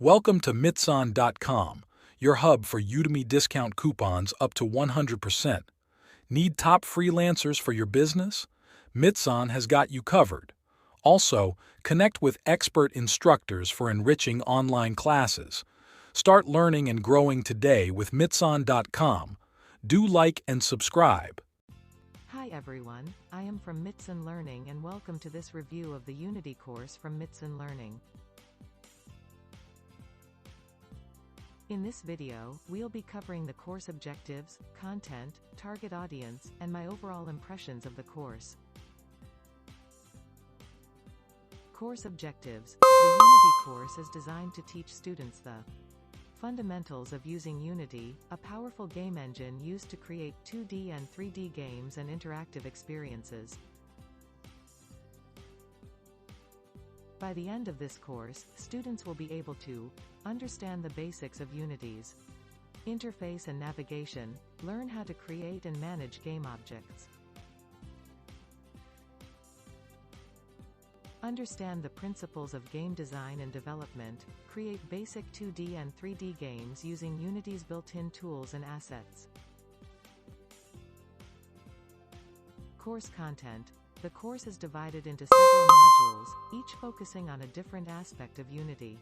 Welcome to Mitson.com, your hub for Udemy discount coupons up to 100%. Need top freelancers for your business? Mitson has got you covered. Also, connect with expert instructors for enriching online classes. Start learning and growing today with Mitson.com. Do like and subscribe. Hi everyone, I am from Mitson Learning and welcome to this review of the Unity course from Mitson Learning. In this video, we'll be covering the course objectives, content, target audience, and my overall impressions of the course. Course objectives. The Unity course is designed to teach students the fundamentals of using Unity, a powerful game engine used to create 2D and 3D games and interactive experiences. By the end of this course, students will be able to understand the basics of Unity's interface and navigation, learn how to create and manage game objects, understand the principles of game design and development, create basic 2D and 3D games using Unity's built-in tools and assets. Course content. The course is divided into several modules, each focusing on a different aspect of Unity.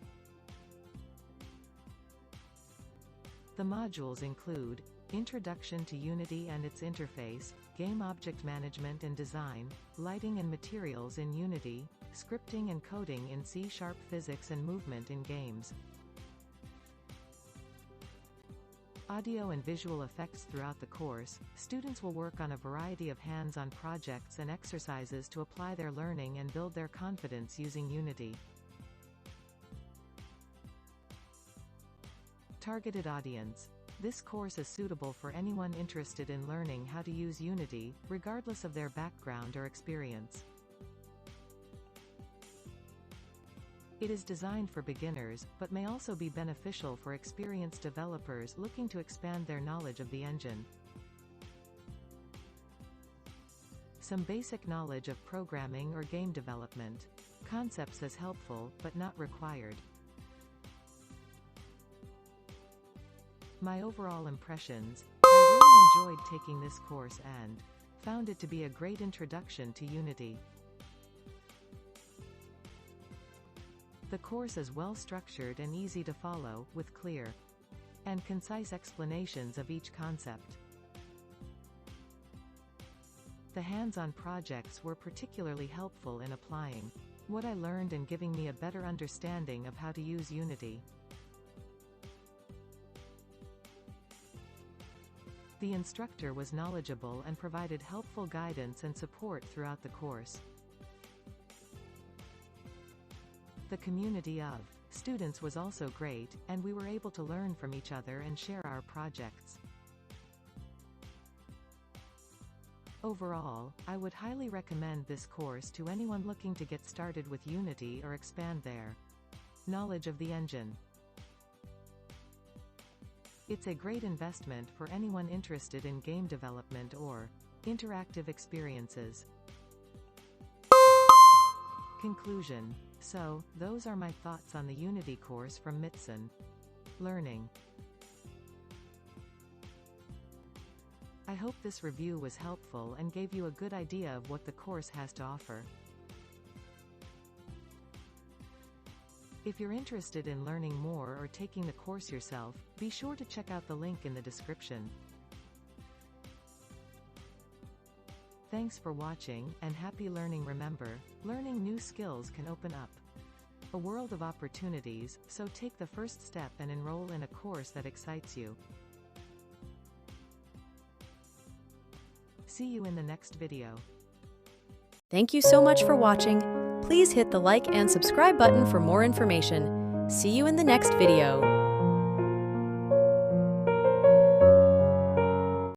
The modules include Introduction to Unity and its interface, Game Object Management and Design, Lighting and Materials in Unity, Scripting and Coding in C#, Physics and Movement in Games. Audio and visual effects. Throughout the course, students will work on a variety of hands-on projects and exercises to apply their learning and build their confidence using Unity. Targeted audience. This course is suitable for anyone interested in learning how to use Unity, regardless of their background or experience. It is designed for beginners, but may also be beneficial for experienced developers looking to expand their knowledge of the engine. Some basic knowledge of programming or game development. Concepts is helpful, but not required. My overall impressions. I really enjoyed taking this course and found it to be a great introduction to Unity. The course is well structured and easy to follow, with clear and concise explanations of each concept. The hands-on projects were particularly helpful in applying what I learned and giving me a better understanding of how to use Unity. The instructor was knowledgeable and provided helpful guidance and support throughout the course. The community of students was also great, and we were able to learn from each other and share our projects. Overall, I would highly recommend this course to anyone looking to get started with Unity or expand their knowledge of the engine. It's a great investment for anyone interested in game development or interactive experiences. Conclusion. So, those are my thoughts on the Unity course from Mitson Learning. I hope this review was helpful and gave you a good idea of what the course has to offer. If you're interested in learning more or taking the course yourself, be sure to check out the link in the description. Thanks for watching, and happy learning. Remember, learning new skills can open up a world of opportunities, so take the first step and enroll in a course that excites you. See you in the next video. Thank you so much for watching. Please hit the like and subscribe button for more information. See you in the next video.